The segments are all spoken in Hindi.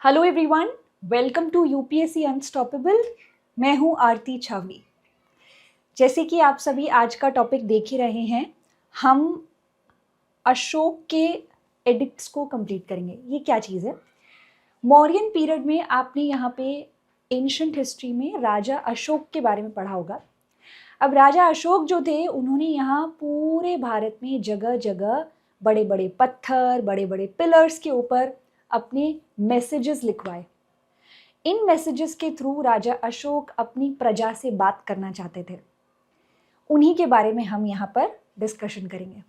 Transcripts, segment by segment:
Hello everyone, welcome to UPSC unstoppable. मैं हूं आरती छावनी। जैसे कि आप सभी आज का टॉपिक देख ही रहे हैं, हम अशोक के एडिक्ट्स को कंप्लीट करेंगे। ये क्या चीज़ है? मौर्यन पीरियड में आपने यहाँ पे एंशंट हिस्ट्री में राजा अशोक के बारे में पढ़ा होगा। अब राजा अशोक जो थे, उन्होंने यहाँ पूरे भारत में जगह जगह बड़े बड़े पत्थर, बड़े बड़े पिलर्स के ऊपर अपने मैसेजेस लिखवाए। इन मैसेजेस के थ्रू राजा अशोक अपनी प्रजा से बात करना चाहते थे। उन्हीं के बारे में हम यहाँ पर डिस्कशन करेंगे।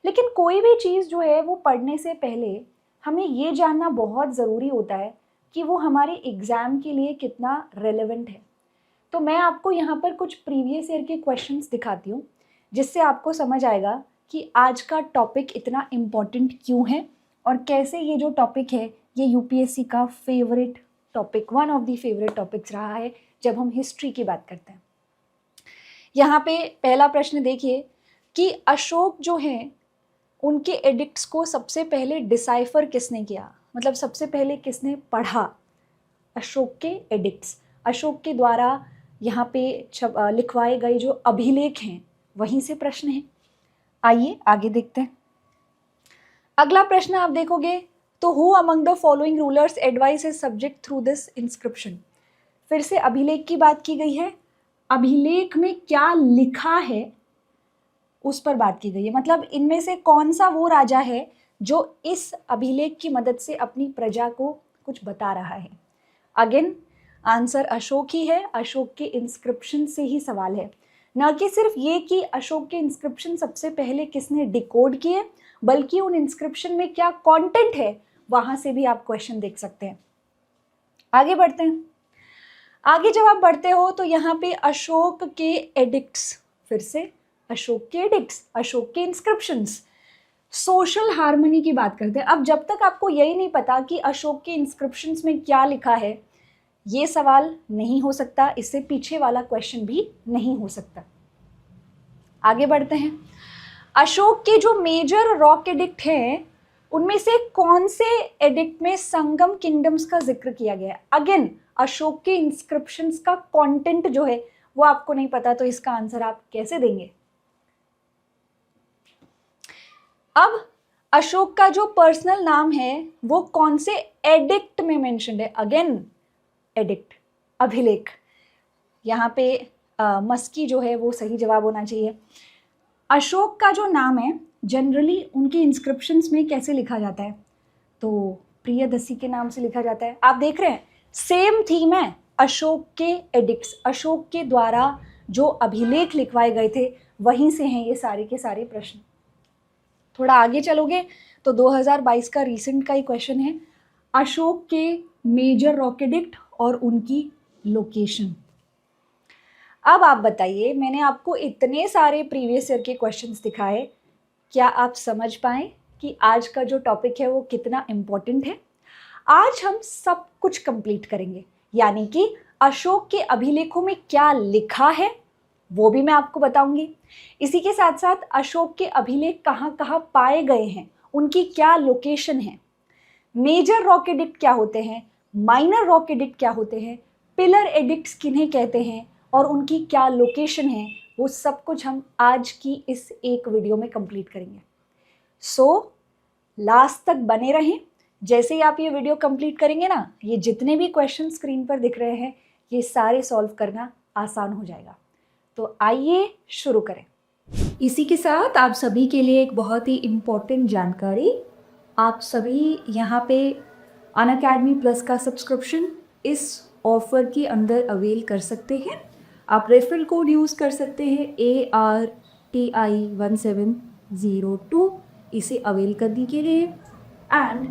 लेकिन कोई भी चीज़ जो है वो पढ़ने से पहले हमें ये जानना बहुत ज़रूरी होता है कि वो हमारे एग्ज़ाम के लिए कितना रेलेवेंट है। तो मैं आपको यहाँ पर कुछ प्रीवियस ईयर के क्वेश्चंस दिखाती हूँ, जिससे आपको समझ आएगा कि आज का टॉपिक इतना इम्पॉर्टेंट क्यों है और कैसे ये जो टॉपिक है ये यूपीएससी का favourite topic, one of the favourite topics रहा है जब हम हिस्ट्री की बात करते हैं। यहाँ पे पहला प्रश्न देखिए कि अशोक जो हैं उनके एडिक्ट्स को सबसे पहले डिसाइफर किसने किया, मतलब सबसे पहले किसने पढ़ा अशोक के एडिक्ट्स। अशोक के द्वारा यहाँ पे लिखवाए गए जो अभिलेख हैं वहीं से प्रश्न है। आइए आगे देखते हैं। अगला प्रश्न आप देखोगे तो who among the following rulers advice his subject through this inscription. फिर से अभिलेख की बात की गई है। अभिलेख में क्या लिखा है उस पर बात की गई है, मतलब इनमें से कौन सा वो राजा है जो इस अभिलेख की मदद से अपनी प्रजा को कुछ बता रहा है। अगेन आंसर अशोक ही है। अशोक के इंस्क्रिप्शन से ही सवाल है, न कि सिर्फ ये कि अशोक के इंस्क्रिप्शन सबसे पहले किसने डिकोड किए, बल्कि उन इंस्क्रिप्शन में क्या कंटेंट है वहां से भी आप क्वेश्चन देख सकते हैं। आगे बढ़ते हैं। आगे जब आप बढ़ते हो तो यहाँ पे अशोक के एडिक्ट्स, फिर से अशोक के एडिक्ट्स, अशोक के इंस्क्रिप्शंस, सोशल हार्मनी की बात करते हैं। अब जब तक आपको यही नहीं पता कि अशोक के इंस्क्रिप्शंस में क्या लिखा है, ये सवाल नहीं हो सकता, इससे पीछे वाला क्वेश्चन भी नहीं हो सकता। आगे बढ़ते हैं। अशोक के जो मेजर रॉक एडिक्ट हैं उनमें से कौन से एडिक्ट में संगम किंगडम्स का जिक्र किया गया है। अगेन अशोक के इंस्क्रिप्शंस का कंटेंट जो है वो आपको नहीं पता, तो इसका आंसर आप कैसे देंगे। अब अशोक का जो पर्सनल नाम है वो कौन से एडिक्ट में मेंशन्ड है। अगेन एडिक्ट, अभिलेख। यहाँ पे मस्की जो है वो सही जवाब होना चाहिए। अशोक का जो नाम है जनरली उनके इंस्क्रिप्शंस में कैसे लिखा जाता है, तो प्रियदसी के नाम से लिखा जाता है। आप देख रहे हैं सेम थीम है। अशोक के एडिक्ट्स, अशोक के द्वारा जो अभिलेख लिखवाए गए थे वहीं से हैं ये सारे के सारे प्रश्न। थोड़ा आगे चलोगे तो 2022 का रिसेंट का ही क्वेश्चन है, अशोक के मेजर रॉक एडिक्ट और उनकी लोकेशन। अब आप बताइए, मैंने आपको इतने सारे प्रीवियस ईयर के क्वेश्चंस दिखाए, क्या आप समझ पाए कि आज का जो टॉपिक है वो कितना इम्पोर्टेंट है। आज हम सब कुछ कंप्लीट करेंगे, यानी कि अशोक के अभिलेखों में क्या लिखा है वो भी मैं आपको बताऊंगी। इसी के साथ साथ अशोक के अभिलेख कहाँ कहाँ पाए गए हैं, उनकी क्या लोकेशन है, मेजर रॉक एडिक्ट क्या होते हैं, माइनर रॉक एडिक्ट क्या होते हैं, पिलर एडिक्ट्स किन्हें कहते हैं और उनकी क्या लोकेशन है, वो सब कुछ हम आज की इस एक वीडियो में कंप्लीट करेंगे। सो लास्ट तक बने रहें। जैसे ही आप ये वीडियो कंप्लीट करेंगे ना, ये जितने भी क्वेश्चन स्क्रीन पर दिख रहे हैं ये सारे सॉल्व करना आसान हो जाएगा। तो आइए शुरू करें। इसी के साथ आप सभी के लिए एक बहुत ही इम्पोर्टेंट जानकारी, आप सभी यहाँ पे अनअकैडमी प्लस का सब्सक्रिप्शन इस ऑफर के अंदर अवेल कर सकते हैं। आप रेफरल कोड यूज़ कर सकते हैं ARTI1702 इसे अवेल करने के लिए। एंड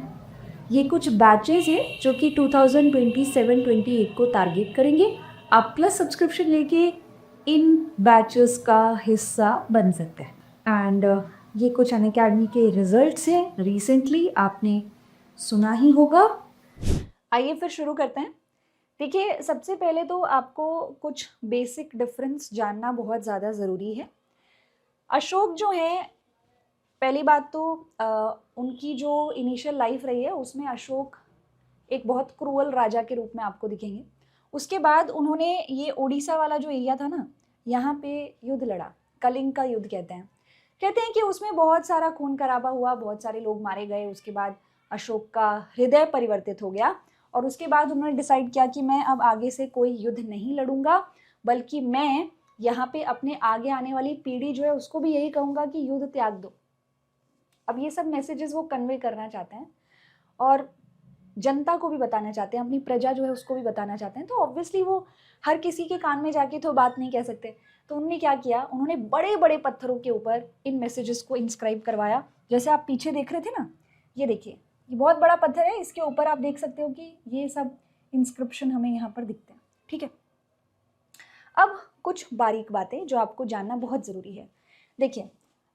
ये कुछ बैचेस हैं जो कि 2027-28 को टारगेट करेंगे। आप प्लस सब्सक्रिप्शन लेके इन बैचेस का हिस्सा बन सकते हैं। एंड ये कुछ अनअकैडमी के रिजल्ट्स हैं, रिसेंटली आपने सुना ही होगा। आइए फिर शुरू करते हैं। देखिए, सबसे पहले तो आपको कुछ बेसिक डिफरेंस जानना बहुत ज़्यादा ज़रूरी है। अशोक जो है, पहली बात तो उनकी जो इनिशियल लाइफ रही है उसमें अशोक एक बहुत क्रूअल राजा के रूप में आपको दिखेंगे। उसके बाद उन्होंने ये ओडिशा वाला जो एरिया था ना, यहाँ पे युद्ध लड़ा, कलिंग का युद्ध कहते हैं कि उसमें बहुत सारा खून खराबा हुआ, बहुत सारे लोग मारे गए। उसके बाद अशोक का हृदय परिवर्तित हो गया और उसके बाद उन्होंने डिसाइड किया कि मैं अब आगे से कोई युद्ध नहीं लड़ूंगा, बल्कि मैं यहाँ पे अपने आगे आने वाली पीढ़ी जो है उसको भी यही कहूँगा कि युद्ध त्याग दो। अब ये सब मैसेजेस वो कन्वे करना चाहते हैं और जनता को भी बताना चाहते हैं, अपनी प्रजा जो है उसको भी बताना चाहते हैं। तो ऑब्वियसली वो हर किसी के कान में जाके तो बात नहीं कह सकते। तो उन्होंने क्या किया, उन्होंने बड़े बड़े पत्थरों के ऊपर इन मैसेजेस को इंस्क्राइब करवाया। जैसे आप पीछे देख रहे थे ना, ये देखिए, ये बहुत बड़ा पत्थर है, इसके ऊपर आप देख सकते हो कि ये सब इंस्क्रिप्शन हमें यहाँ पर दिखते हैं। ठीक है, अब कुछ बारीक बातें जो आपको जानना बहुत ज़रूरी है। देखिए,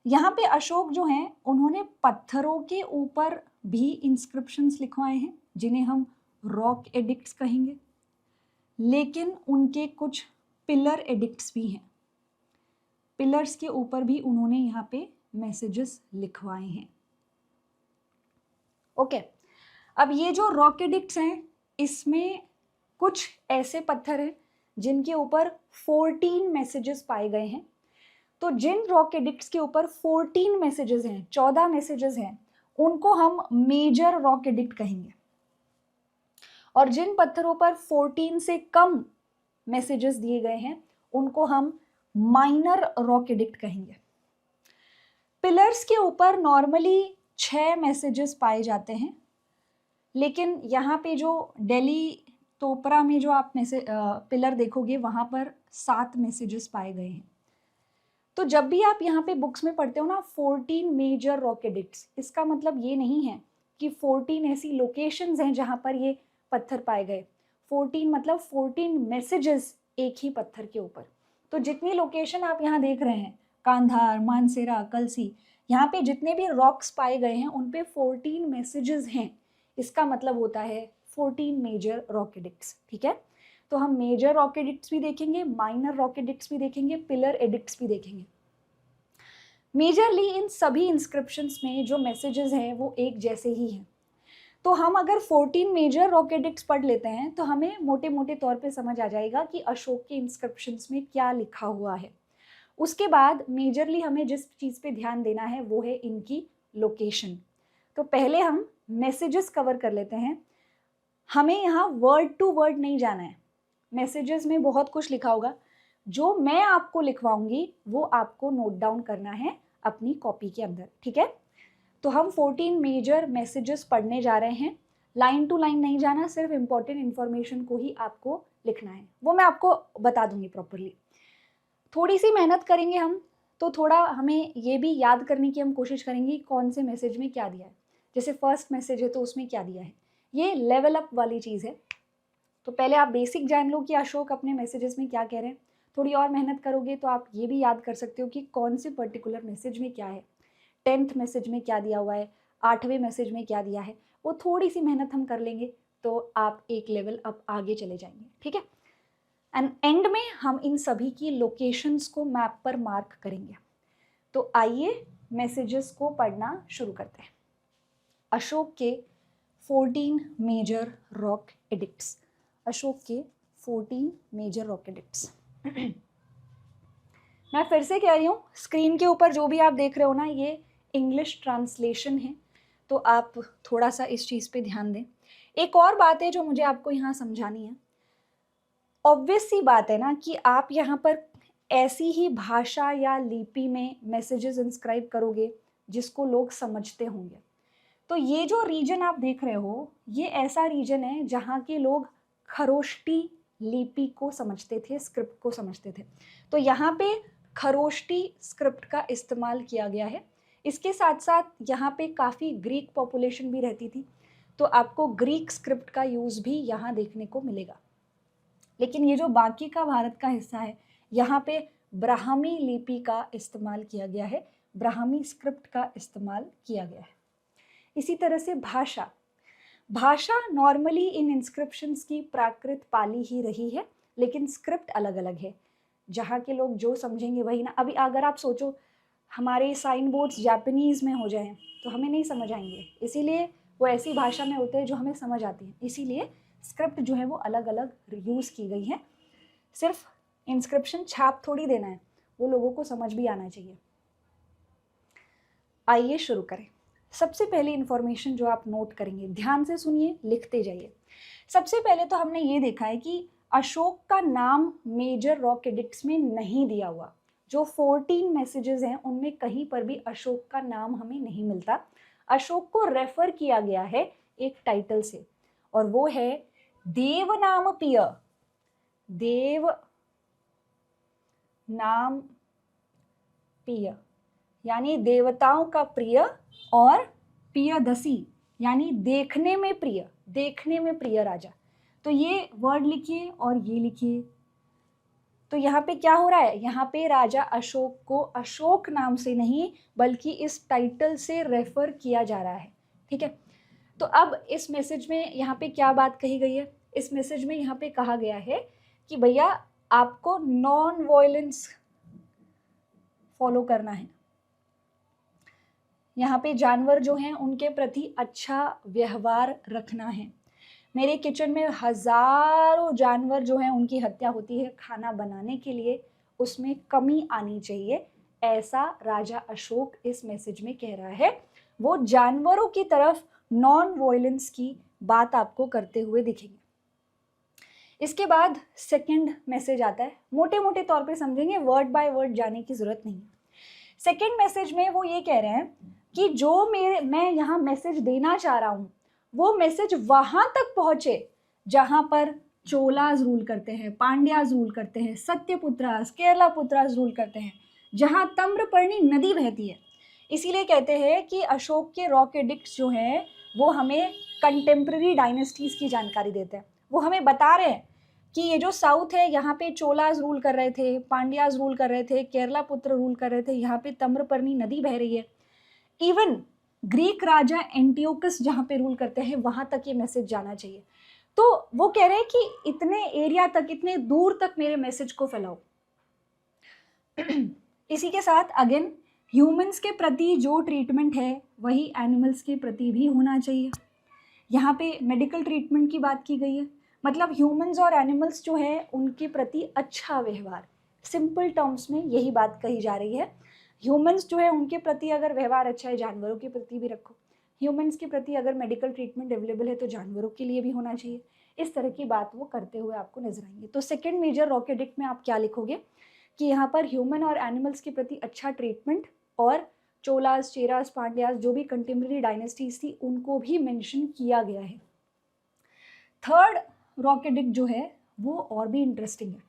यहाँ पे अशोक जो हैं उन्होंने पत्थरों के ऊपर भी इंस्क्रिप्शंस लिखवाए हैं, जिन्हें हम रॉक एडिक्ट्स कहेंगे, लेकिन उनके कुछ पिलर एडिक्ट्स भी हैं। पिलर्स के ऊपर भी उन्होंने यहाँ पे मैसेजेस लिखवाए हैं। ओके, अब ये जो रॉक एडिक्ट्स हैं, इसमें कुछ ऐसे पत्थर हैं जिनके ऊपर 14 मैसेजेस पाए गए हैं। तो जिन रॉक एडिक्ट्स के ऊपर 14 मैसेजेस हैं, 14 मैसेजेस हैं, उनको हम मेजर रॉक एडिक्ट कहेंगे। और जिन पत्थरों पर 14 से कम मैसेजेस दिए गए हैं उनको हम माइनर रॉक एडिक्ट कहेंगे। पिलर्स के ऊपर नॉर्मली 6 मैसेजेस पाए जाते हैं, लेकिन यहाँ पे जो दिल्ली तोपरा में जो आप पिलर देखोगे वहाँ पर 7 मैसेजेस पाए गए हैं। तो जब भी आप यहाँ पे बुक्स में पढ़ते हो ना 14 मेजर रॉक एडिक्ट्स, इसका मतलब ये नहीं है कि 14 ऐसी लोकेशंस हैं जहाँ पर ये पत्थर पाए गए। 14 मतलब 14 मैसेजेस एक ही पत्थर के ऊपर। तो जितनी लोकेशन आप यहाँ देख रहे हैं, कांधार, मानसेरा, कलसी, यहाँ पे जितने भी रॉक्स पाए गए हैं उन पे 14 मैसेजेस हैं। इसका मतलब होता है 14 मेजर रॉक एडिक्ट्स। ठीक है, तो हम मेजर रॉक एडिक्ट्स भी देखेंगे, माइनर रॉक एडिक्ट्स भी देखेंगे, पिलर एडिक्ट्स भी देखेंगे। मेजरली इन सभी इंस्क्रिप्शंस में जो मैसेजेस हैं वो एक जैसे ही हैं। तो हम अगर 14 मेजर रॉक एडिक्ट्स पढ़ लेते हैं तो हमें मोटे मोटे तौर पे समझ आ जाएगा कि अशोक के इंस्क्रिप्शंस में क्या लिखा हुआ है। उसके बाद मेजरली हमें जिस चीज़ पे ध्यान देना है वो है इनकी लोकेशन। तो पहले हम मैसेजेस कवर कर लेते हैं। हमें यहाँ वर्ड टू वर्ड नहीं जाना है, मैसेजेस में बहुत कुछ लिखा होगा, जो मैं आपको लिखवाऊंगी वो आपको नोट डाउन करना है अपनी कॉपी के अंदर। ठीक है, तो हम 14 मेजर मैसेजेस पढ़ने जा रहे हैं। लाइन टू लाइन नहीं जाना, सिर्फ इंपॉर्टेंट इन्फॉर्मेशन को ही आपको लिखना है, वो मैं आपको बता दूंगी प्रॉपरली। थोड़ी सी मेहनत करेंगे हम, तो थोड़ा हमें ये भी याद करने की हम कोशिश करेंगे कौन से मैसेज में क्या दिया है। जैसे फर्स्ट मैसेज है तो उसमें क्या दिया है, ये लेवल अप वाली चीज़ है। तो पहले आप बेसिक जान लो कि अशोक अपने मैसेजेस में क्या कह रहे हैं। थोड़ी और मेहनत करोगे तो आप ये भी याद कर सकते हो कि कौन से पर्टिकुलर मैसेज में क्या है, 10th मैसेज में क्या दिया हुआ है, 8वें मैसेज में क्या दिया है। वो थोड़ी सी मेहनत हम कर लेंगे तो आप एक लेवल अप आगे चले जाएंगे। ठीक है, एंड एंड में हम इन सभी की लोकेशंस को मैप पर मार्क करेंगे। तो आइए मैसेजेस को पढ़ना शुरू करते हैं। अशोक के 14 मेजर रॉक एडिक्ट्स। अशोक के 14 मेजर रॉक एडिक्ट्स। मैं फिर से कह रही हूँ, स्क्रीन के ऊपर जो भी आप देख रहे हो ना, ये इंग्लिश ट्रांसलेशन है, तो आप थोड़ा सा इस चीज़ पे ध्यान दें। एक और बात है जो मुझे आपको यहाँ समझानी है। ऑब्वियस सी बात है ना कि आप यहाँ पर ऐसी ही भाषा या लिपि में मैसेजेस इंस्क्राइब करोगे जिसको लोग समझते होंगे। तो ये जो रीजन आप देख रहे हो, ये ऐसा रीजन है जहाँ के लोग खरोष्टी लिपि को समझते थे, स्क्रिप्ट को समझते थे। तो यहाँ पे खरोष्टी स्क्रिप्ट का इस्तेमाल किया गया है। इसके साथ साथ यहाँ पे काफ़ी ग्रीक पॉपुलेशन भी रहती थी, तो आपको ग्रीक स्क्रिप्ट का यूज़ भी यहाँ देखने को मिलेगा। लेकिन ये जो बाकी का भारत का हिस्सा है, यहाँ पे ब्राह्मी लिपि का इस्तेमाल किया गया है, ब्राह्मी स्क्रिप्ट का इस्तेमाल किया गया है। इसी तरह से भाषा नॉर्मली इन इंस्क्रिप्शंस की प्राकृत पाली ही रही है, लेकिन स्क्रिप्ट अलग अलग है। जहाँ के लोग जो समझेंगे वही ना। अभी अगर आप सोचो हमारे साइन बोर्ड्स जापानीज़ में हो जाएं तो हमें नहीं समझ आएंगे, इसीलिए वो ऐसी भाषा में होते हैं जो हमें समझ आती है, इसीलिए स्क्रिप्ट जो है वो अलग अलग यूज़ की गई है। सिर्फ इंस्क्रिप्शन छाप थोड़ी देना है, वो लोगों को समझ भी आना चाहिए। आइए शुरू करें। सबसे पहले इंफॉर्मेशन जो आप नोट करेंगे, ध्यान से सुनिए, लिखते जाइए। सबसे पहले तो हमने ये देखा है कि अशोक का नाम मेजर रॉक एडिक्ट्स में नहीं दिया हुआ। जो 14 मैसेजेस हैं उनमें कहीं पर भी अशोक का नाम हमें नहीं मिलता। अशोक को रेफर किया गया है एक टाइटल से, और वो है देव नाम पिय। देव नाम पिय यानी देवताओं का प्रिय, और पियदसी यानी देखने में प्रिय, देखने में प्रिय राजा। तो ये वर्ड लिखिए और ये लिखिए। तो यहाँ पे क्या हो रहा है, यहाँ पे राजा अशोक को अशोक नाम से नहीं बल्कि इस टाइटल से रेफर किया जा रहा है। ठीक है, तो अब इस मैसेज में यहाँ पे क्या बात कही गई है, इस मैसेज में यहाँ पे कहा गया है कि भैया आपको नॉन वायलेंस फॉलो करना है। यहाँ पे जानवर जो हैं उनके प्रति अच्छा व्यवहार रखना है। मेरे किचन में हजारों जानवर जो हैं उनकी हत्या होती है खाना बनाने के लिए, उसमें कमी आनी चाहिए, ऐसा राजा अशोक इस मैसेज में कह रहा है। वो जानवरों की तरफ नॉन वायलेंस की बात आपको करते हुए दिखेंगे। इसके बाद सेकंड मैसेज आता है, मोटे मोटे तौर पे समझेंगे, वर्ड बाय वर्ड जाने की जरूरत नहीं है। सेकंड मैसेज में वो ये कह रहे हैं कि जो मैं यहाँ मैसेज देना चाह रहा हूँ वो मैसेज वहां तक पहुंचे जहां पर चोलाज रूल करते हैं, पांड्याज रूल करते हैं, सत्यपुत्रास, केरला पुत्रास रूल करते हैं, जहां ताम्रपर्णी नदी बहती है। इसीलिए कहते हैं कि अशोक के रॉक एडिक्ट्स जो हैं वो हमें कंटेम्प्रेरी डायनेस्टीज की जानकारी देते हैं। वो हमें बता रहे हैं कि ये जो साउथ है यहाँ पे चोलाज रूल कर रहे थे, पांड्याज रूल कर रहे थे, केरला पुत्र रूल कर रहे थे, यहाँ पे ताम्रपर्णी नदी बह रही है। इवन ग्रीक राजा एंटियोकस जहाँ पे रूल करते हैं वहां तक ये मैसेज जाना चाहिए। तो वो कह रहे हैं कि इतने एरिया तक, इतने दूर तक मेरे मैसेज को फैलाओ। इसी के साथ अगेन ह्यूमंस के प्रति जो ट्रीटमेंट है वही एनिमल्स के प्रति भी होना चाहिए। यहाँ पे मेडिकल ट्रीटमेंट की बात की गई है, मतलब ह्यूमंस और एनिमल्स जो है उनके प्रति अच्छा व्यवहार। सिंपल टर्म्स में यही बात कही जा रही है। ह्यूमंस जो है उनके प्रति अगर व्यवहार अच्छा है, जानवरों के प्रति भी रखो। ह्यूमंस के प्रति अगर मेडिकल ट्रीटमेंट अवेलेबल है तो जानवरों के लिए भी होना चाहिए। इस तरह की बात वो करते हुए आपको नजर आएंगे। तो सेकंड मेजर रॉक एडिक्ट में आप क्या लिखोगे कि यहाँ पर ह्यूमन और एनिमल्स के प्रति अच्छा ट्रीटमेंट, और चोलास, चेरास, पांड्यास जो भी कंटेम्प्रेरी डायनेस्टीज थी उनको भी मेंशन किया गया है। थर्ड रॉक एडिक्ट जो है वो और भी इंटरेस्टिंग है,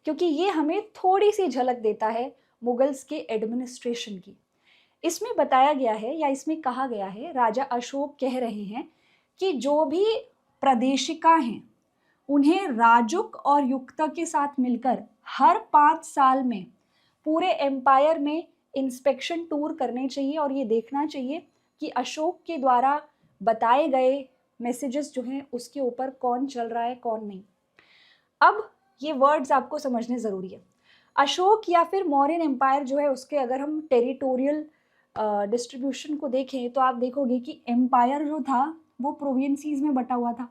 क्योंकि ये हमें थोड़ी सी झलक देता है मुगल्स के एडमिनिस्ट्रेशन की। इसमें बताया गया है या इसमें कहा गया है, राजा अशोक कह रहे हैं कि जो भी प्रादेशिका हैं उन्हें राजुक और युक्ता के साथ मिलकर हर 5 साल में पूरे एम्पायर में इंस्पेक्शन टूर करने चाहिए, और ये देखना चाहिए कि अशोक के द्वारा बताए गए मैसेजेस जो हैं उसके ऊपर कौन चल रहा है कौन नहीं। अब ये वर्ड्स आपको समझने ज़रूरी है। अशोक या फिर मौर्यन एम्पायर जो है उसके अगर हम टेरिटोरियल डिस्ट्रीब्यूशन को देखें तो आप देखोगे कि एम्पायर जो था वो प्रोविंसीज में बटा हुआ था।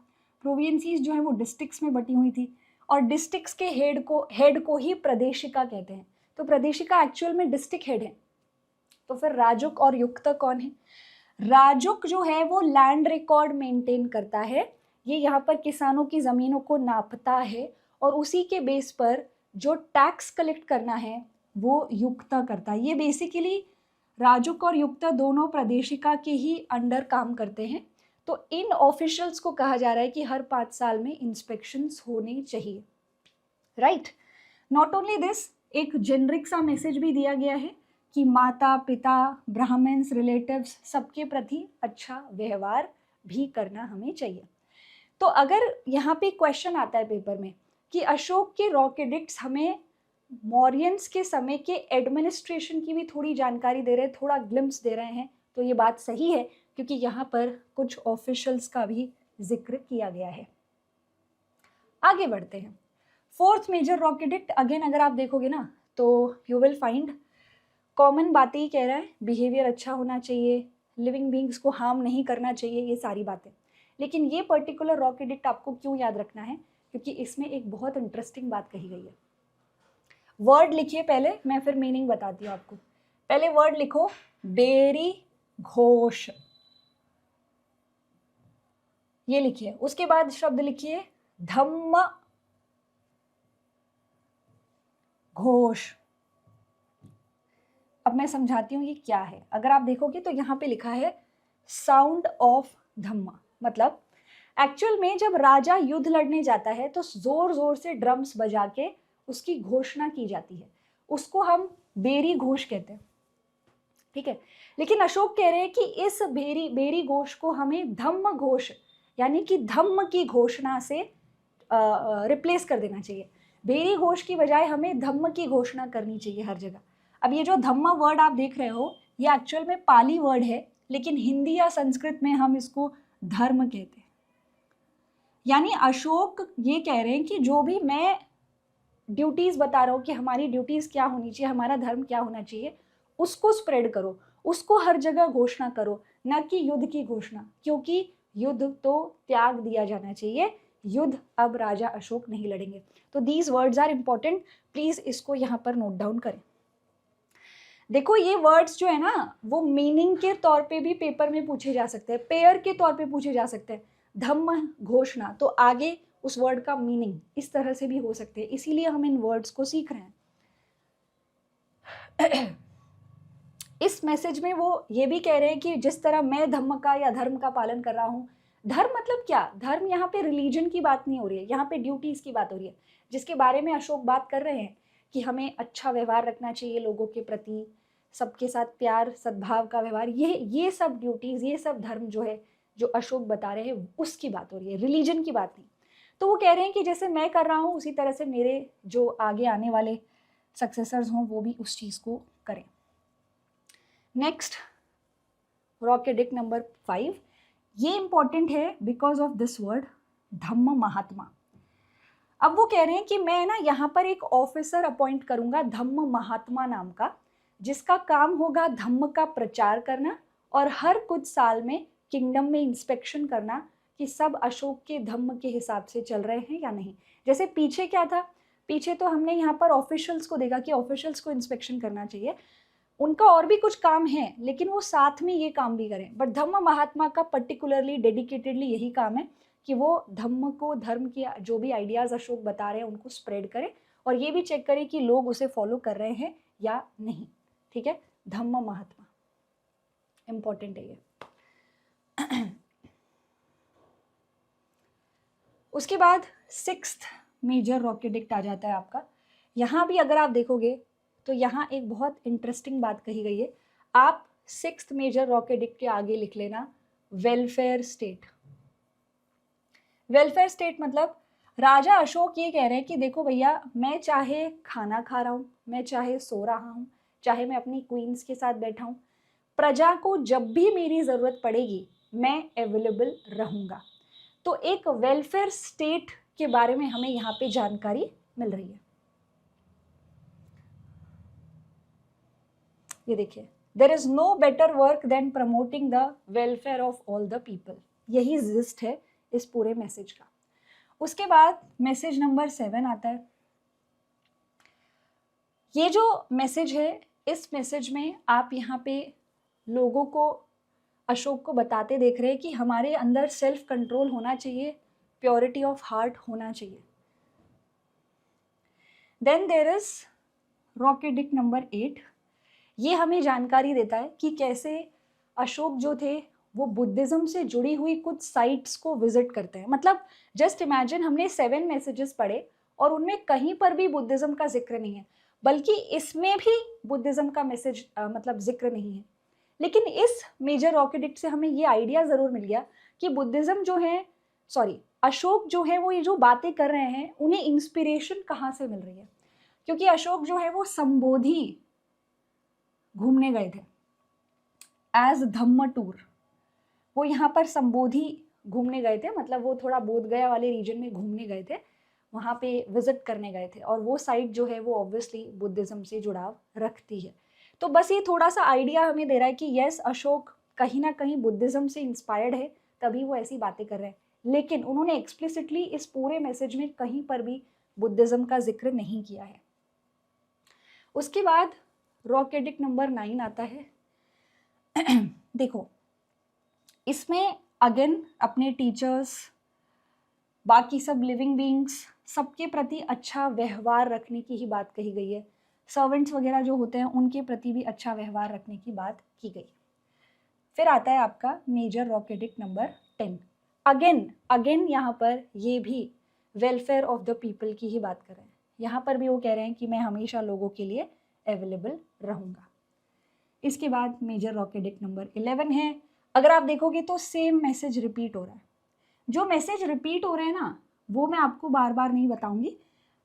प्रोविंसीज जो है वो डिस्ट्रिक्ट्स में बटी हुई थी, और डिस्ट्रिक्ट्स के हेड को ही प्रदेशिका कहते हैं। तो प्रदेशिका एक्चुअल में डिस्ट्रिक्ट हेड है। तो फिर राजुक और युक्त कौन है? राजुक जो है वो लैंड रिकॉर्ड मेंटेन करता है, ये यहाँ पर किसानों की ज़मीनों को नापता है, और उसी के बेस पर जो टैक्स कलेक्ट करना है वो युक्ता करता है। ये बेसिकली राजुक और युक्ता दोनों प्रदेशिका के ही अंडर काम करते हैं। तो इन ऑफिशियल्स को कहा जा रहा है कि हर 5 साल में इंस्पेक्शंस होने चाहिए, राइट। नॉट ओनली दिस, एक जेनरिक सा मैसेज भी दिया गया है कि माता पिता, ब्राह्मण्स, रिलेटिव्स सबके प्रति अच्छा व्यवहार भी करना हमें चाहिए। तो अगर यहाँ पे क्वेश्चन आता है पेपर में कि अशोक के रॉक एडिक्ट्स हमें मौर्यंस के समय के एडमिनिस्ट्रेशन की भी थोड़ी जानकारी दे रहे हैं, थोड़ा ग्लिम्स दे रहे हैं, तो ये बात सही है, क्योंकि यहाँ पर कुछ ऑफिशियल्स का भी जिक्र किया गया है। आगे बढ़ते हैं। Fourth major rock edict, again अगर आप देखोगे ना तो यू विल फाइंड कॉमन बातें ही कह रहा है, बिहेवियर अच्छा होना चाहिए, लिविंग बींग्स को हार्म नहीं करना चाहिए, ये सारी बातें। लेकिन ये पर्टिकुलर रॉक एडिक्ट आपको क्यों याद रखना है, क्योंकि इसमें एक बहुत इंटरेस्टिंग बात कही गई है। वर्ड लिखिए पहले, मैं फिर मीनिंग बताती हूँ आपको। पहले वर्ड लिखो बेरी घोष, ये लिखिए। उसके बाद शब्द लिखिए धम्म घोष। अब मैं समझाती हूँ ये क्या है। अगर आप देखोगे तो यहाँ पे लिखा है साउंड ऑफ धम्मा, मतलब एक्चुअल में जब राजा युद्ध लड़ने जाता है तो जोर जोर से ड्रम्स बजा के उसकी घोषणा की जाती है, उसको हम बेरी घोष कहते हैं, ठीक है। लेकिन अशोक कह रहे हैं कि इस बेरी घोष को हमें धम्म घोष यानी कि धम्म की घोषणा से रिप्लेस कर देना चाहिए। बेरी घोष की बजाय हमें धम्म की घोषणा करनी चाहिए हर जगह। अब ये जो धम्म वर्ड आप देख रहे हो ये एक्चुअल में पाली वर्ड है, लेकिन हिंदी या संस्कृत में हम इसको धर्म कहते हैं। यानी अशोक ये कह रहे हैं कि जो भी मैं ड्यूटीज बता रहा हूँ कि हमारी ड्यूटीज क्या होनी चाहिए, हमारा धर्म क्या होना चाहिए, उसको स्प्रेड करो, उसको हर जगह घोषणा करो, न कि युद्ध की घोषणा, क्योंकि युद्ध तो त्याग दिया जाना चाहिए। युद्ध अब राजा अशोक नहीं लड़ेंगे। तो these words are important, please इसको यहाँ पर नोट डाउन करें। देखो ये वर्ड्स जो है ना वो मीनिंग के तौर पे भी पेपर में पूछे जा सकते हैं, पेयर के तौर पे पूछे जा सकते हैं। धम्म घोषणा, तो आगे उस वर्ड का मीनिंग इस तरह से भी हो सकते हैं, इसीलिए हम इन वर्ड्स को सीख रहे हैं। इस मैसेज में वो ये भी कह रहे हैं कि जिस तरह मैं धम्म का या धर्म का पालन कर रहा हूँ, धर्म मतलब क्या, धर्म यहाँ पे रिलीजन की बात नहीं हो रही है, यहाँ पे ड्यूटीज की बात हो रही है, जिसके बारे में अशोक बात कर रहे हैं कि हमें अच्छा व्यवहार रखना चाहिए लोगों के प्रति, सबके साथ प्यार सद्भाव का व्यवहार, ये सब ड्यूटीज, ये सब धर्म जो है जो अशोक बता रहे हैं उसकी बात हो रही है, रिलीजन की बात नहीं। तो वो कह रहे हैं कि जैसे मैं कर रहा हूँ उसी तरह से मेरे जो आगे आने वाले सक्सेसर्स हों वो भी उस चीज़ को करें। नेक्स्ट रॉक एडिक्ट नंबर 5, ये इंपॉर्टेंट है बिकॉज ऑफ दिस वर्ड धम्म महात्मा। अब वो कह रहे हैं कि मैं ना यहाँ पर एक ऑफिसर अपॉइंट करूंगा धम्म महात्मा नाम का, जिसका काम होगा धम्म का प्रचार करना और हर कुछ साल में किंगडम में इंस्पेक्शन करना कि सब अशोक के धम्म के हिसाब से चल रहे हैं या नहीं। जैसे पीछे क्या था, पीछे तो हमने यहाँ पर ऑफिशियल्स को देखा कि ऑफिशियल्स को इंस्पेक्शन करना चाहिए, उनका और भी कुछ काम है लेकिन वो साथ में ये काम भी करें। बट धम्म महात्मा का पर्टिकुलरली डेडिकेटेडली यही काम है कि वो धम्म को, धर्म के जो भी आइडियाज अशोक बता रहे हैं उनको स्प्रेड करें और ये भी चेक करें कि लोग उसे फॉलो कर रहे हैं या नहीं। ठीक है, धम्म महात्मा इंपॉर्टेंट है ये। उसके बाद 6th मेजर रॉक एडिक्ट आ जाता है आपका। यहाँ भी अगर आप देखोगे तो यहाँ एक बहुत इंटरेस्टिंग बात कही गई है। आप 6th मेजर रॉक एडिक्ट के आगे लिख लेना वेलफेयर स्टेट। वेलफेयर स्टेट मतलब राजा अशोक ये कह रहे हैं कि देखो भैया, मैं चाहे खाना खा रहा हूँ, मैं चाहे सो रहा हूँ, चाहे मैं अपनी क्वींस के साथ बैठा हूँ, प्रजा को जब भी मेरी ज़रूरत पड़ेगी मैं अवेलेबल रहूँगा। तो एक वेलफेयर स्टेट के बारे में हमें यहाँ पे जानकारी मिल रही है। ये देखिए, there is no better work than promoting the welfare of all the people, यही जिस्ट है इस पूरे मैसेज का। उसके बाद मैसेज नंबर 7 आता है। ये जो मैसेज है, इस मैसेज में आप यहाँ पे लोगों को, अशोक को बताते देख रहे हैं कि हमारे अंदर सेल्फ कंट्रोल होना चाहिए, प्योरिटी ऑफ हार्ट होना चाहिए। Then there is rock edict number 8। ये हमें जानकारी देता है कि कैसे अशोक जो थे वो बुद्धिज्म से जुड़ी हुई कुछ साइट्स को विजिट करते हैं। मतलब जस्ट इमेजिन, हमने 7 मैसेजेस पढ़े और उनमें कहीं पर भी बुद्धिज्म का जिक्र नहीं है, बल्कि इसमें भी बुद्धिज्म का मैसेज मतलब जिक्र नहीं है। लेकिन इस मेजर रॉक एडिक्ट से हमें ये आइडिया ज़रूर मिल गया कि बुद्धिज्म जो है, अशोक जो है वो ये जो बातें कर रहे हैं उन्हें इंस्पिरेशन कहाँ से मिल रही है। क्योंकि अशोक जो है वो संबोधि घूमने गए थे एज धम्म टूर, वो यहाँ पर संबोधि घूमने गए थे, मतलब वो थोड़ा बोध गया वाले रीजन में घूमने गए थे, वहाँ पे विजिट करने गए थे, और वो साइट जो है वो ऑब्वियसली बुद्धिज्म से जुड़ाव रखती है। तो बस ये थोड़ा सा आइडिया हमें दे रहा है कि यस, अशोक कहीं ना कहीं बुद्धिज्म से इंस्पायर्ड है, तभी वो ऐसी बातें कर रहे हैं, लेकिन उन्होंने एक्सप्लिसिटली इस पूरे मैसेज में कहीं पर भी बुद्धिज्म का जिक्र नहीं किया है। उसके बाद रॉक एडिक्ट नंबर 9 आता है। देखो, इसमें अगेन अपने टीचर्स, बाकी सब लिविंग बीइंग्स, सबके प्रति अच्छा व्यवहार रखने की ही बात कही गई है। सर्वेंट्स वगैरह जो होते हैं उनके प्रति भी अच्छा व्यवहार रखने की बात की गई। फिर आता है आपका major rock edict number 10। Again यहाँ पर ये भी वेलफेयर ऑफ द पीपल की ही बात कर रहे हैं। यहाँ पर भी वो कह रहे हैं कि मैं हमेशा लोगों के लिए अवेलेबल रहूँगा। इसके बाद मेजर रॉक एडिक्ट नंबर 11 है। अगर आप देखोगे तो सेम मैसेज रिपीट हो रहा है। जो मैसेज रिपीट हो रहे हैं ना, वो मैं आपको बार बार नहीं बताऊंगी।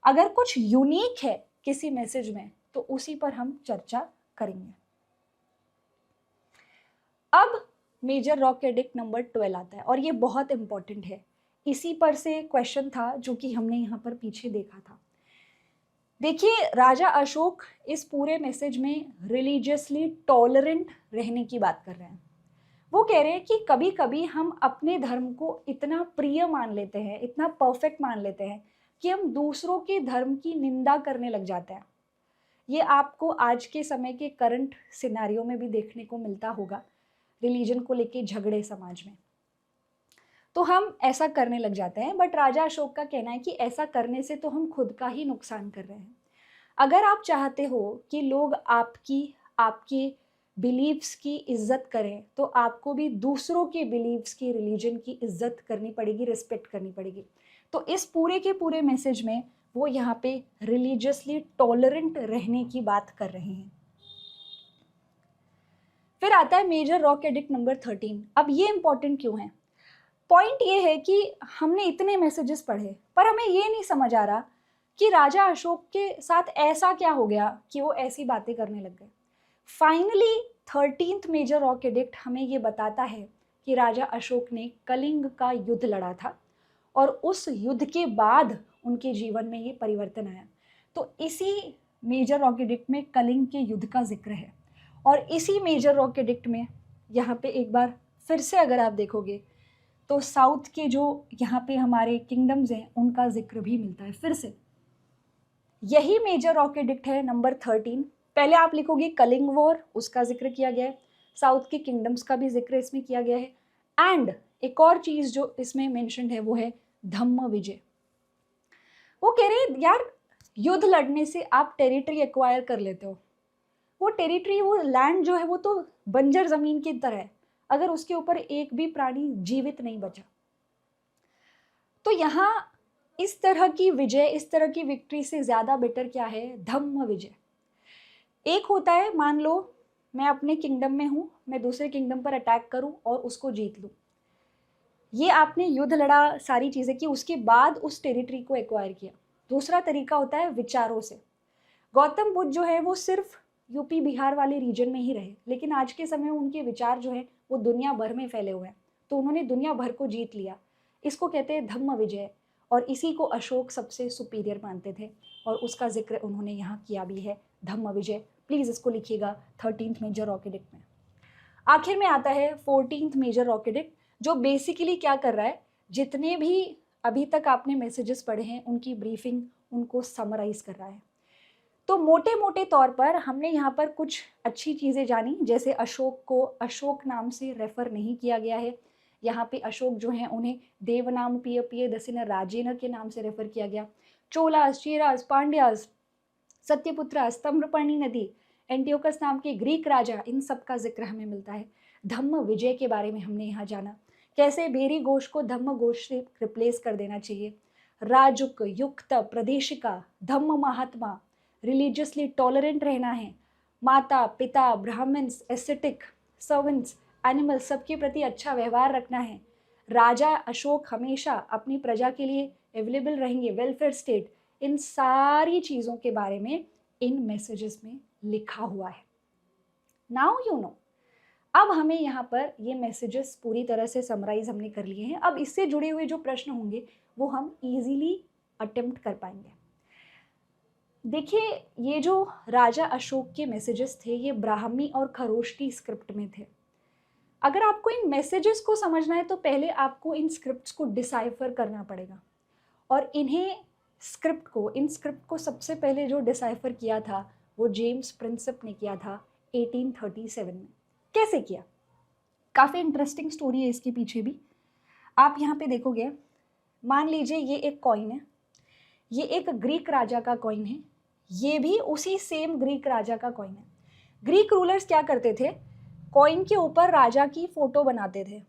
अगर कुछ यूनिक है किसी मैसेज में तो उसी पर हम चर्चा करेंगे। अब मेजर रॉक एडिक्ट नंबर 12 आता है और ये बहुत इंपॉर्टेंट है। इसी पर से क्वेश्चन था जो कि हमने यहाँ पर पीछे देखा था। देखिए, राजा अशोक इस पूरे मैसेज में रिलीजियसली टॉलरेंट रहने की बात कर रहे हैं। वो कह रहे हैं कि कभी कभी हम अपने धर्म को इतना प्रिय मान लेते हैं, इतना परफेक्ट मान लेते हैं कि हम दूसरों के धर्म की निंदा करने लग जाते हैं। ये आपको आज के समय के करंट सिनेरियो में भी देखने को मिलता होगा, रिलीजन को लेके झगड़े समाज में, तो हम ऐसा करने लग जाते हैं। बट राजा अशोक का कहना है कि ऐसा करने से तो हम खुद का ही नुकसान कर रहे हैं। अगर आप चाहते हो कि लोग आपके बिलीव्स की इज्जत करें तो आपको भी दूसरों के बिलीव्स की, रिलीजन की इज्जत करनी पड़ेगी, रिस्पेक्ट करनी पड़ेगी। तो इस पूरे के पूरे मैसेज में वो यहाँ पे रिलीजियसली टॉलरेंट रहने की बात कर रहे हैं। फिर आता है मेजर रॉक एडिक्ट नंबर 13। अब ये इंपॉर्टेंट क्यों है? पॉइंट ये है कि हमने इतने मैसेजेस पढ़े पर हमें ये नहीं समझ आ रहा कि राजा अशोक के साथ ऐसा क्या हो गया कि वो ऐसी बातें करने लग गए। Finally 13th major rock addict हमें ये बताता है कि राजा अशोक ने कलिंग का युद्ध लड़ा था और उस युद्ध के बाद उनके जीवन में ये परिवर्तन आया। तो इसी मेजर रॉक एडिक्ट में कलिंग के युद्ध का जिक्र है और इसी मेजर रॉक एडिक्ट में यहाँ पे एक बार फिर से अगर आप देखोगे तो साउथ के जो यहाँ पे हमारे किंगडम्स हैं उनका जिक्र भी मिलता है फिर से। यही मेजर रॉक एडिक्ट है नंबर 13। पहले आप लिखोगे कलिंग वॉर, उसका जिक्र किया गया है, साउथ के किंगडम्स का भी जिक्र इसमें किया गया है, एंड एक और चीज जो इसमें मेंशन्ड है वो है धम्म विजय। वो कह रहे हैं यार, युद्ध लड़ने से आप टेरिटरी एक्वायर कर लेते हो, वो टेरिटरी, वो लैंड जो है वो तो बंजर जमीन की तरह है अगर उसके ऊपर एक भी प्राणी जीवित नहीं बचा। तो यहाँ इस तरह की विजय, इस तरह की विक्ट्री से ज्यादा बेटर क्या है? धम्म विजय। एक होता है, मान लो मैं अपने किंगडम में हूं, मैं दूसरे किंगडम पर अटैक करूं और उसको जीत लूं, ये आपने युद्ध लड़ा, सारी चीजें की, उसके बाद उस टेरिटरी को एक्वायर किया। दूसरा तरीका होता है विचारों से। गौतम बुद्ध जो है वो सिर्फ यूपी बिहार वाले रीजन में ही रहे, लेकिन आज के समय उनके विचार जो है वो दुनिया भर में फैले हुए हैं, तो उन्होंने दुनिया भर को जीत लिया। इसको कहते हैं धम्म विजय और इसी को अशोक सबसे सुपीरियर मानते थे और उसका जिक्र उन्होंने यहाँ किया भी है, धम्म विजय। प्लीज इसको लिखिएगा 13th मेजर रॉक एडिक्ट में। आखिर में आता है 14th मेजर रॉक एडिक्ट, जो बेसिकली क्या कर रहा है, जितने भी अभी तक आपने मैसेजेस पढ़े हैं उनकी ब्रीफिंग, उनको समराइज कर रहा है। तो मोटे मोटे तौर पर हमने यहाँ पर कुछ अच्छी चीज़ें जानी, जैसे अशोक को अशोक नाम से रेफर नहीं किया गया है, यहाँ पे अशोक जो हैं उन्हें देवनाम पिय पिय दसिन राजेन के नाम से रेफर किया गया। चोलास, चेरास, पांड्यास, सत्यपुत्रा, स्तम्भपर्णी नदी, एंटियोकस नाम के ग्रीक राजा, इन सब का जिक्र हमें मिलता है। धम्म विजय के बारे में हमने यहाँ जाना, कैसे भेरी घोष को धम्म घोष से रिप्लेस कर देना चाहिए। राजुक, युक्त, प्रदेशिका, धम्म महात्मा, रिलीजियसली टॉलरेंट रहना है, माता पिता, ब्राह्मण्स, एस्थेटिक, सर्वेंट्स, एनिमल, सबके प्रति अच्छा व्यवहार रखना है। राजा अशोक हमेशा अपनी प्रजा के लिए अवेलेबल रहेंगे, वेलफेयर स्टेट, इन सारी चीज़ों के बारे में इन मैसेजेस में लिखा हुआ है। नाउ यू नो, अब हमें यहाँ पर ये मैसेजेस पूरी तरह से समराइज हमने कर लिए हैं। अब इससे जुड़े हुए जो प्रश्न होंगे वो हम इजीली अटेम्प्ट कर पाएंगे। देखिए, ये जो राजा अशोक के मैसेजेस थे ये ब्राह्मी और खरोष्टी स्क्रिप्ट में थे। अगर आपको इन मैसेजेस को समझना है तो पहले आपको इन स्क्रिप्ट्स को डिसाइफर करना पड़ेगा, और इन स्क्रिप्ट को सबसे पहले जो डिसाइफर किया था वो जेम्स प्रिंसेप ने किया था 1837 में। कैसे किया? काफ़ी इंटरेस्टिंग स्टोरी है इसके पीछे भी। आप यहाँ पे देखोगे, मान लीजिए ये एक कॉइन है, ये एक ग्रीक राजा का कॉइन है, ये भी उसी सेम ग्रीक राजा का कॉइन है। ग्रीक रूलर्स क्या करते थे, कॉइन के ऊपर राजा की फोटो बनाते थे,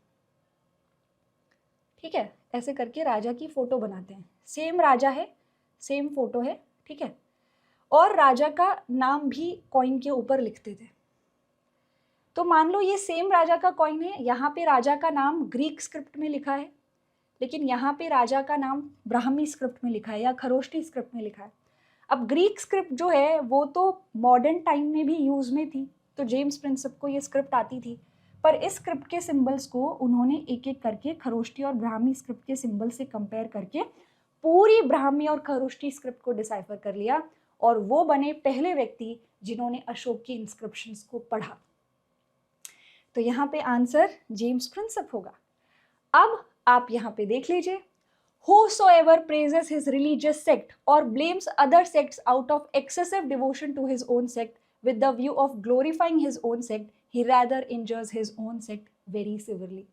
ठीक है, ऐसे करके राजा की फोटो बनाते हैं, सेम राजा है, सेम फोटो है, ठीक है, और राजा का नाम भी कॉइन के ऊपर लिखते थे। तो मान लो ये सेम राजा का कॉइन है, यहाँ पे राजा का नाम ग्रीक स्क्रिप्ट में लिखा है, लेकिन यहाँ पे राजा का नाम ब्राह्मी स्क्रिप्ट में लिखा है या खरोष्टी स्क्रिप्ट में लिखा है। अब ग्रीक स्क्रिप्ट जो है वो तो मॉडर्न टाइम में भी यूज में थी, तो जेम्स प्रिंसेप को ये स्क्रिप्ट आती थी, पर इस स्क्रिप्ट के सिंबल्स को उन्होंने एक एक करके खरोष्टी और ब्राह्मी स्क्रिप्ट के सिंबल से कंपेयर करके पूरी ब्राह्मी और खरोष्टी स्क्रिप्ट को डिसाइफर कर लिया, और वो बने पहले व्यक्ति जिन्होंने अशोक की इंस्क्रिप्शंस को पढ़ा। तो यहाँ पे आंसर जेम्स प्रिंसेप होगा। अब आप यहाँ पे देख लीजिए, whosoever praises his religious sect or blames other sects out of excessive devotion to his own sect with the view of glorifying his own sect, he rather injures his own sect very severely।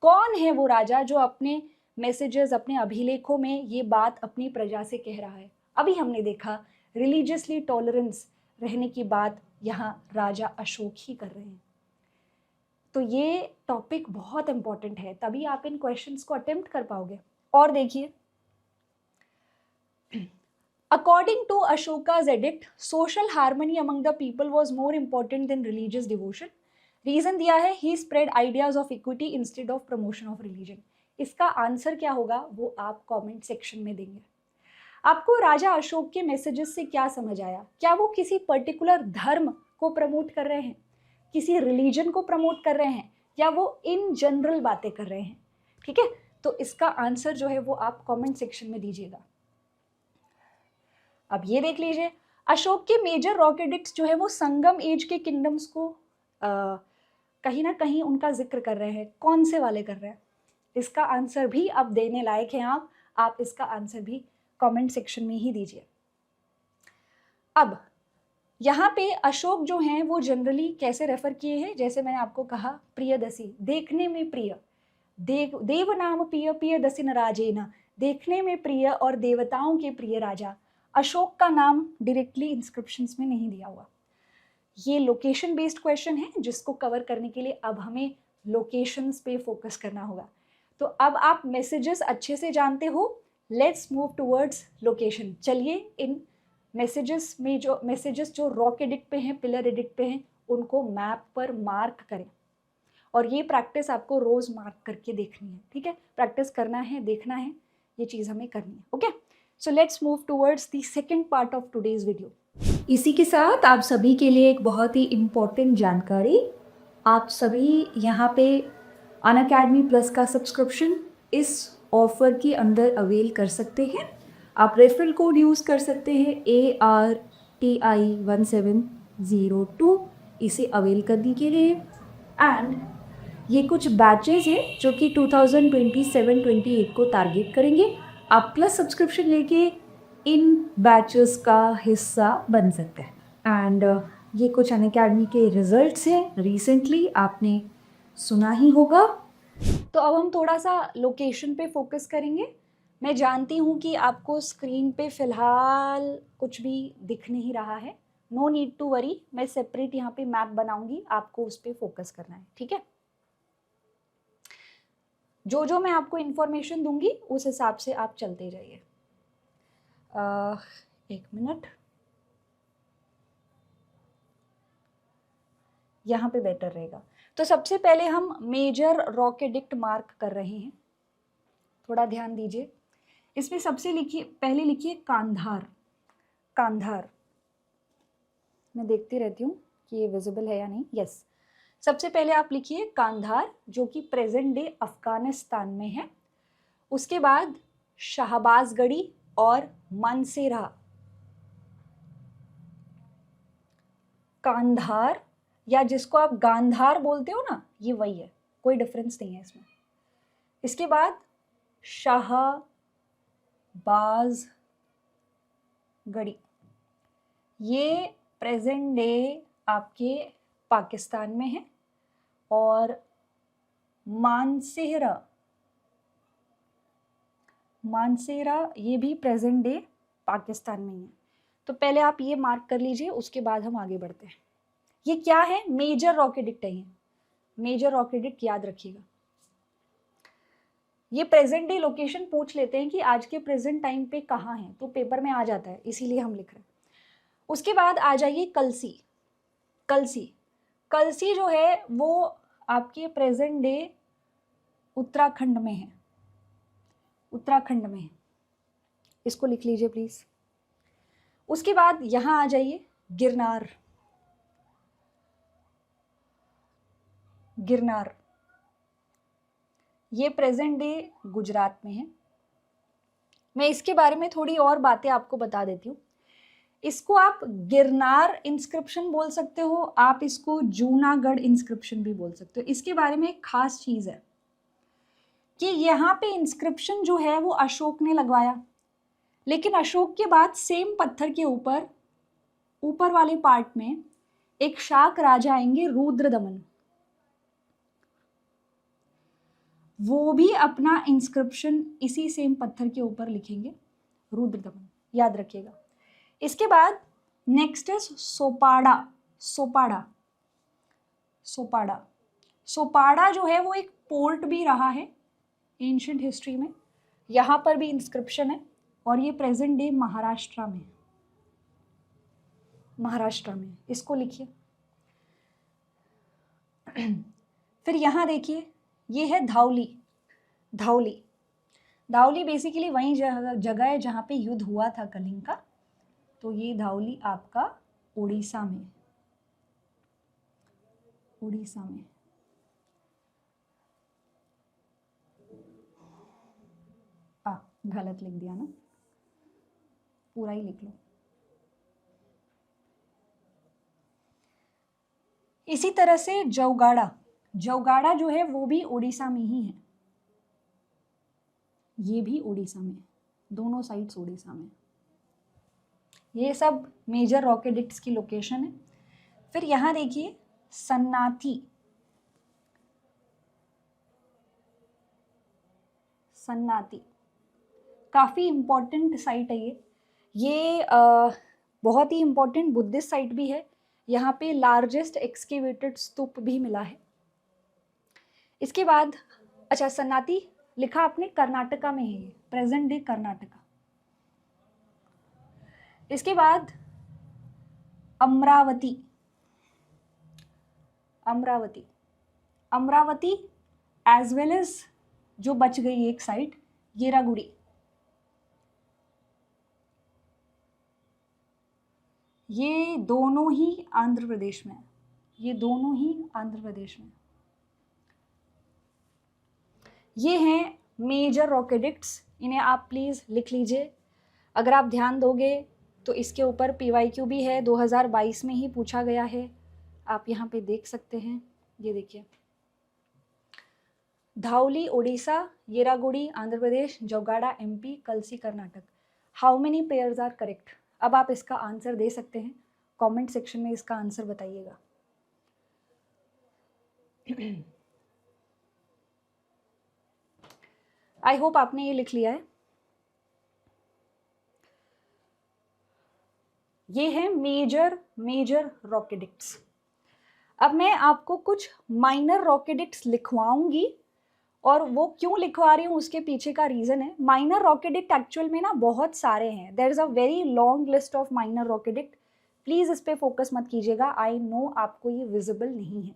कौन है वो राजा जो अपने मैसेजेस, अपने अभिलेखों में ये बात अपनी प्रजा से कह रहा है? अभी हमने देखा रिलीजियसली टॉलरेंस रहने की बात यहाँ राजा अशोक ही कर रहे हैं। तो ये टॉपिक बहुत इंपॉर्टेंट है, तभी आप इन क्वेश्चंस को अटेम्प्ट कर पाओगे। और देखिए, according to Ashoka's edict, social harmony among the people was more important than religious devotion. Reason दिया है, he spread ideas of equity instead of promotion of religion. इसका आंसर क्या होगा वो आप कमेंट सेक्शन में देंगे। आपको राजा अशोक के मैसेजेस से क्या समझ आया? क्या वो किसी पर्टिकुलर धर्म को प्रमोट कर रहे हैं, किसी रिलीजन को प्रमोट कर रहे हैं, या वो इन जनरल बातें कर रहे हैं? ठीक है, तो इसका आंसर जो है वो आप कमेंट सेक्शन में दीजिएगा। अब ये देख लीजिए, अशोक के मेजर रॉक एडिक्ट्स जो है वो संगम एज के किंगडम्स को कहीं ना कहीं उनका जिक्र कर रहे हैं। कौन से वाले कर रहे हैं? इसका आंसर भी अब देने लायक हैं आप इसका आंसर भी कमेंट सेक्शन में ही दीजिए। अब यहाँ पे अशोक जो हैं वो जनरली कैसे रेफर किए हैं? जैसे मैंने आपको कहा, प्रियदसी, देखने में प्रिय, देव नाम प्रिय प्रियदसी न राजेना, देखने में प्रिय और देवताओं के प्रिय राजा। अशोक का नाम डायरेक्टली इंस्क्रिप्शंस में नहीं दिया हुआ। ये लोकेशन बेस्ड क्वेश्चन है जिसको कवर करने के लिए अब हमें लोकेशंस पे फोकस करना होगा। तो अब आप मैसेजेस अच्छे से जानते हो, लेट्स मूव टूवर्ड्स लोकेशन। चलिए इन मैसेजेस में जो मैसेजेस जो रॉक एडिक्ट पे हैं, पिलर एडिक्ट पे हैं, उनको मैप पर मार्क करें, और ये प्रैक्टिस आपको रोज मार्क करके देखनी है। ठीक है, प्रैक्टिस करना है, देखना है, ये चीज़ हमें करनी है। Okay, so let's move towards the second part of today's video. इसी के साथ आप सभी के लिए एक बहुत ही इम्पोर्टेंट जानकारी, आप सभी यहाँ पे अनअकैडमी प्लस का सब्सक्रिप्शन इस ऑफर के अंदर अवेल कर सकते हैं। आप रेफरल कोड यूज़ कर सकते हैं ARTI1702 इसे अवेल करने के लिए। एंड ये कुछ बैचेज हैं जो कि 2027-28 को टारगेट करेंगे। आप प्लस सब्सक्रिप्शन लेके इन बैचेस का हिस्सा बन सकते हैं। एंड ये कुछ अनअकैडमी के रिजल्ट्स हैं, रिसेंटली आपने सुना ही होगा। तो अब हम थोड़ा सा लोकेशन पे फोकस करेंगे। मैं जानती हूँ कि आपको स्क्रीन पे फ़िलहाल कुछ भी दिख नहीं रहा है, नो नीड टू वरी, मैं सेपरेट यहाँ पे मैप बनाऊंगी, आपको उस पर फोकस करना है। ठीक है, जो जो मैं आपको इन्फॉर्मेशन दूंगी उस हिसाब से आप चलते जाइए। एक मिनट, यहाँ पे बेटर रहेगा। तो सबसे पहले हम मेजर रॉक एडिक्ट मार्क कर रहे हैं, थोड़ा ध्यान दीजिए। इसमें सबसे पहले लिखिए कांधार। कांधार, मैं देखती रहती हूँ कि ये विजिबल है या नहीं। यस, सबसे पहले आप लिखिए कांधार, जो कि प्रेजेंट डे अफगानिस्तान में है। उसके बाद शाहबाजगढ़ी और मानसेरा। कांधार या जिसको आप गांधार बोलते हो ना, ये वही है। कोई डिफरेंस नहीं है इसमें। इसके बाद शाहबाजगढ़ी, ये प्रेजेंट डे आपके पाकिस्तान में है। और मानसेहरा, मानसेरा ये भी प्रेजेंट डे पाकिस्तान में ही है। तो पहले आप ये मार्क कर लीजिए, उसके बाद हम आगे बढ़ते हैं। ये क्या है? मेजर रॉकेडिक्ट है। ये मेजर रॉकेडिक्ट याद रखिएगा। ये प्रेजेंट डे लोकेशन पूछ लेते हैं कि आज के प्रेजेंट टाइम पे कहाँ है, तो पेपर में आ जाता है, इसीलिए हम लिख रहे हैं। उसके बाद आ जाइए कलसी। कलसी, कलसी जो है वो आपके प्रेजेंट डे उत्तराखंड में है, उत्तराखंड में है, इसको लिख लीजिए प्लीज। उसके बाद यहां आ जाइए गिरनार। गिरनार ये प्रेजेंट डे गुजरात में है। मैं इसके बारे में थोड़ी और बातें आपको बता देती हूँ। इसको आप गिरनार इंस्क्रिप्शन बोल सकते हो, आप इसको जूनागढ़ इंस्क्रिप्शन भी बोल सकते हो। इसके बारे में एक खास चीज है कि यहाँ पे इंस्क्रिप्शन जो है वो अशोक ने लगवाया, लेकिन अशोक के बाद सेम पत्थर के ऊपर ऊपर वाले पार्ट में एक शाक राजा आएंगे, रुद्रदमन, वो भी अपना इंस्क्रिप्शन इसी सेम पत्थर के ऊपर लिखेंगे, रुद्रदमन, याद रखिएगा। इसके बाद नेक्स्ट इज सोपाड़ा। सोपाड़ा, सोपाड़ा, सोपाड़ा जो है वो एक पोर्ट भी रहा है एंशिएंट हिस्ट्री में, यहाँ पर भी इंस्क्रिप्शन है, और ये प्रेजेंट डे महाराष्ट्र में, महाराष्ट्र में, इसको लिखिए। फिर यहाँ देखिए ये है धाउली। धाउली, धाउली बेसिकली वही जगह है जहाँ पे युद्ध हुआ था कलिंग का, तो ये धाउली आपका उड़ीसा में, उड़ीसा में। गलत लिख दिया ना, पूरा ही लिख लो। इसी तरह से जौगाड़ा, जौगाड़ा जो है वो भी उड़ीसा में ही है, ये भी उड़ीसा में, दोनों साइड्स उड़ीसा में। ये सब मेजर रॉकेडिक्ट्स की लोकेशन है। फिर यहाँ देखिए सन्नाथी, सन्नाथी काफ़ी इम्पॉर्टेंट साइट है ये बहुत ही इम्पॉर्टेंट बुद्धिस्ट साइट भी है। यहाँ पे लार्जेस्ट एक्सकेवेटेड स्तूप भी मिला है। इसके बाद अच्छा, सन्नाथी लिखा आपने, कर्नाटका में है ये, प्रेजेंट डे कर्नाटका। इसके बाद Amaravati, Amaravati, Amaravati as well as जो बच गई एक साइट येरागुड़ी, ये दोनों ही आंध्र प्रदेश में है, ये दोनों ही आंध्र प्रदेश में। ये हैं मेजर रॉकेडिक्ट्स, इन्हें आप प्लीज़ लिख लीजिए। अगर आप ध्यान दोगे तो इसके ऊपर PYQ भी है, 2022 में ही पूछा गया है, आप यहाँ पे देख सकते हैं। ये देखिए, Dhauli Orissa, Yerragudi Andhra Pradesh, Jaugada MP, Kalsi Karnataka. How many pairs are correct? अब आप इसका आंसर दे सकते हैं, कमेंट सेक्शन में इसका आंसर बताइएगा। आई होप आपने ये लिख लिया है। ये है मेजर रॉकेडिक्ट्स। अब मैं आपको कुछ माइनर रॉकेडिक्ट्स लिखवाऊंगी, और वो क्यों लिखवा रही हूँ उसके पीछे का रीज़न है। माइनर रॉकेडिक्ट एक्चुअल में ना बहुत सारे हैं, there is a very long list of minor rock edict. Please इस पर फोकस मत कीजिएगा, आई नो आपको ये विजिबल नहीं है,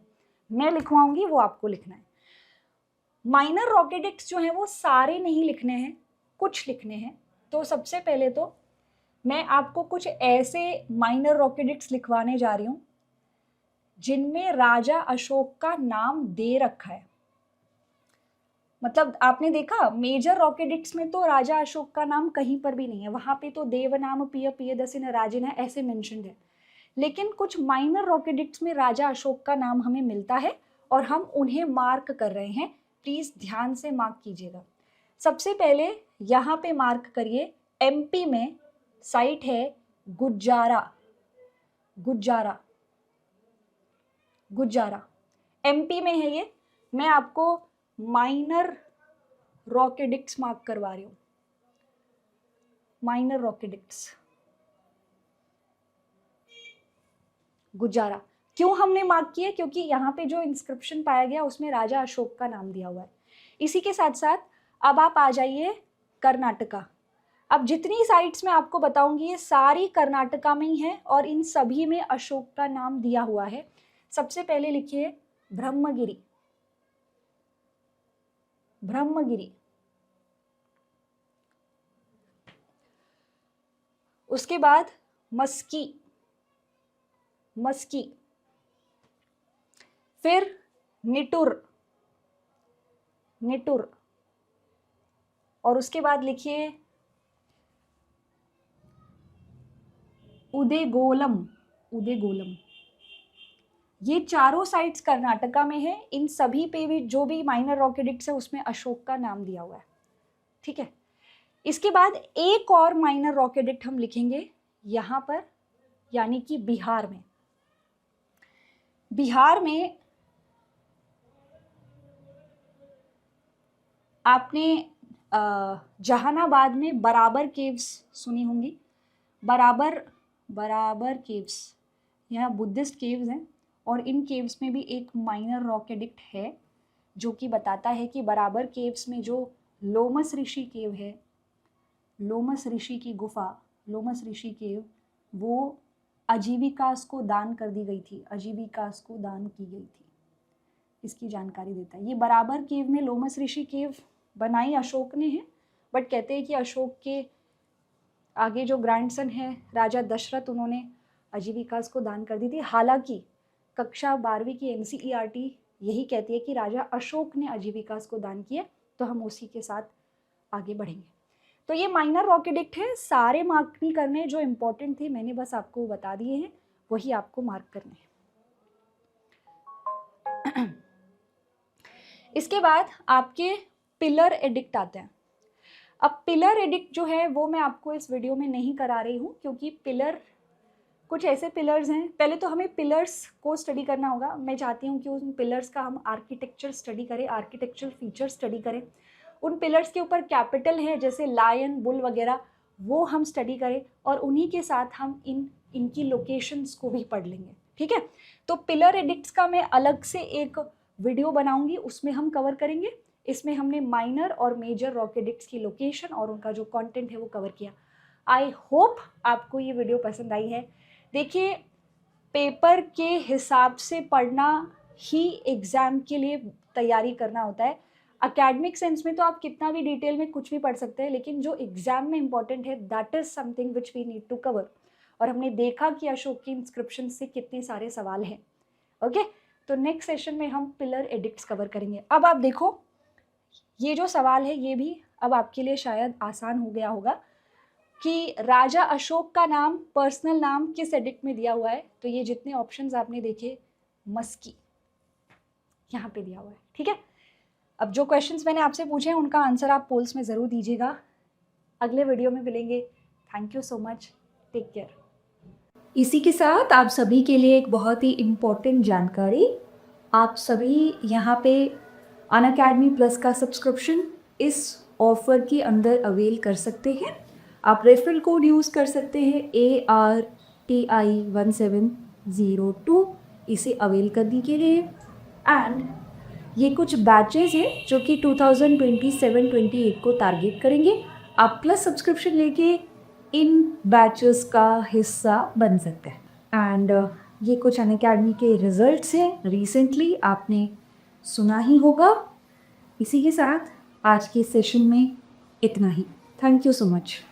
मैं लिखवाऊंगी, वो आपको लिखना है। माइनर रॉकेडिक्ट्स जो हैं वो सारे नहीं लिखने हैं, कुछ लिखने हैं। तो सबसे पहले तो मैं आपको कुछ ऐसे माइनर रॉकेडिक्ट्स लिखवाने जा रही हूँ जिनमें राजा अशोक का नाम दे रखा है। मतलब आपने देखा मेजर रॉकेडिक्ट्स में तो राजा अशोक का नाम कहीं पर भी नहीं है, वहां पे तो देवनाम पिय पियदसिन राजिन है ऐसे मेंशन्ड है। लेकिन कुछ माइनर रॉकेडिक्ट्स में राजा अशोक का नाम हमें मिलता है, और हम उन्हें मार्क कर रहे हैं। प्लीज़ ध्यान से मार्क कीजिएगा। सबसे पहले यहाँ पे मार्क करिए, एमपी में साइट है गुज्जारा, गुज्जारा, गुज्जारा एमपी में है ये। मैं आपको माइनर रॉकेडिक्ट्स मार्क करवा रही हूँ, माइनर रॉकेडिक्ट्स गुज्जारा। क्यों हमने मार्क किया? क्योंकि यहाँ पे जो इंस्क्रिप्शन पाया गया उसमें राजा अशोक का नाम दिया हुआ है। इसी के साथ साथ अब आप आ जाइए कर्नाटका। अब जितनी साइट्स मैं आपको बताऊंगी ये सारी कर्नाटका में ही है और इन सभी में अशोक का नाम दिया हुआ है। सबसे पहले लिखिए ब्रह्मगिरी, ब्रह्मगिरी। उसके बाद मस्की, मस्की। फिर निटुर, निटुर। और उसके बाद लिखिए उदेगोलम, उदेगोलम। ये चारों साइट्स कर्नाटका में है। इन सभी पे भी जो भी माइनर रॉकेडिक्ट्स है उसमें अशोक का नाम दिया हुआ है, ठीक है। इसके बाद एक और माइनर रॉकेडिक्ट हम लिखेंगे यहाँ पर, यानी कि बिहार में। बिहार में आपने जहानाबाद में बराबर केव्स सुनी होंगी, बराबर, बराबर केव्स। यहाँ बुद्धिस्ट केव्स हैं और इन केव्स में भी एक माइनर रॉकेडिक्ट है जो कि बताता है कि बराबर केव्स में जो लोमस ऋषि केव है, लोमस ऋषि की गुफा, लोमस ऋषि केव, वो अजीविकास को दान कर दी गई थी, अजीविकास को दान की गई थी। इसकी जानकारी देता है। ये बराबर केव में लोमस ऋषि केव बनाई अशोक ने है, बट कहते हैं कि अशोक के आगे जो ग्रैंडसन है राजा दशरथ, उन्होंने अजीविकास को दान कर दी थी। हालांकि कक्षा 12वीं की NCERT यही कहती है कि राजा अशोक ने अजीविकास को दान किया, तो हम उसी के साथ आगे बढ़ेंगे। तो ये माइनर रॉकेडिक्ट है, सारे मार्क नहीं करने, जो इम्पोर्टेंट थे मैंने बस आपको बता दिए हैं, वही आपको मार्क करने हैं। इसके बाद आपके पिलर एडिक्ट आते हैं। अब पिलर एडिक्ट जो है वो मैं आपको इस वीडियो में नहीं करा रही हूँ, क्योंकि पिलर कुछ ऐसे पिलर्स हैं, पहले तो हमें पिलर्स को स्टडी करना होगा। मैं चाहती हूँ कि उन पिलर्स का हम आर्किटेक्चर स्टडी करें, आर्किटेक्चरल फीचर स्टडी करें। उन पिलर्स के ऊपर कैपिटल है जैसे लायन, बुल वगैरह, वो हम स्टडी करें और उन्हीं के साथ हम इनकी लोकेशंस को भी पढ़ लेंगे, ठीक है। तो पिलर एडिक्ट्स का मैं अलग से एक वीडियो बनाऊंगी, उसमें हम कवर करेंगे। इसमें हमने माइनर और मेजर रॉकेडिक्ट्स की लोकेशन और उनका जो कंटेंट है वो कवर किया। आई होप आपको ये वीडियो पसंद आई है। देखिए, पेपर के हिसाब से पढ़ना ही एग्ज़ाम के लिए तैयारी करना होता है। एकेडमिक सेंस में तो आप कितना भी डिटेल में कुछ भी पढ़ सकते हैं, लेकिन जो एग्ज़ाम में इंपॉर्टेंट है that is something which we need to cover. और हमने देखा कि अशोक की इंस्क्रिप्शन से कितने सारे सवाल हैं। ओके, तो नेक्स्ट सेशन में हम पिलर एडिक्ट्स कवर करेंगे। अब आप देखो, ये जो सवाल है ये भी अब आपके लिए शायद आसान हो गया होगा कि राजा अशोक का नाम, पर्सनल नाम किस एडिक्ट में दिया हुआ है। तो ये जितने ऑप्शंस आपने देखे, मस्की यहाँ पे दिया हुआ है, ठीक है। अब जो क्वेश्चंस मैंने आपसे पूछे हैं उनका आंसर आप पोल्स में ज़रूर दीजिएगा। अगले वीडियो में मिलेंगे। Thank you so much, take care. इसी के साथ आप सभी के लिए एक बहुत ही इम्पोर्टेंट जानकारी, आप सभी यहाँ पे अनअकैडमी प्लस का सब्सक्रिप्शन इस ऑफ़र के अंदर अवेल कर सकते हैं। आप रेफरल कोड यूज़ कर सकते हैं ARTI1702 इसे अवेल करने के लिए। एंड ये कुछ बैचेस हैं जो कि 2027-28 को टारगेट करेंगे। आप प्लस सब्सक्रिप्शन लेके इन बैचेस का हिस्सा बन सकते हैं। एंड ये कुछ अनअकैडमी के रिजल्ट्स हैं, रिसेंटली आपने सुना ही होगा। इसी के साथ आज के सेशन में इतना ही। Thank you so much.